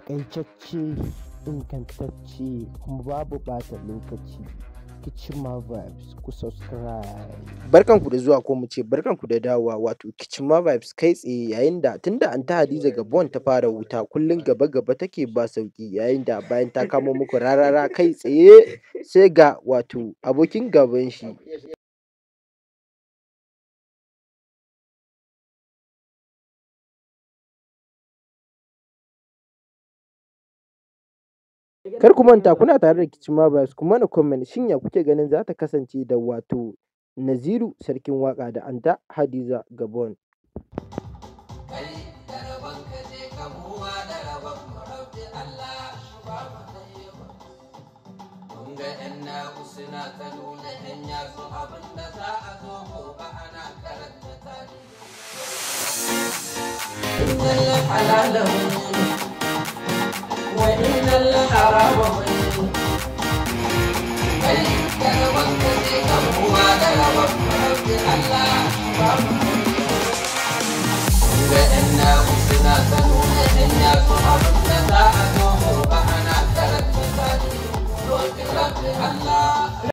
taƙaitacce, ingantacce kuma babu ɓata lokaci. Kichima Vibes, ku subscribe. Barkanku da zuwa, ko mu ce barkanku da dawowa, wato Kichima Vibes kai tsaye, yayin da tunda Anty Hadiza Gabon ta fara wuta kullum gaba take ba sauki, yayin da bayan ta kamo muku rarara kai tsaye sai ga wato abokin gaban shi kar ku manta kuna tare da Kichima Vibes, ku mana comment shin ya kuke ganin za ta kasance da wato Naziru sarkin waka da Anty Hadiza Gabon. وإن الحرام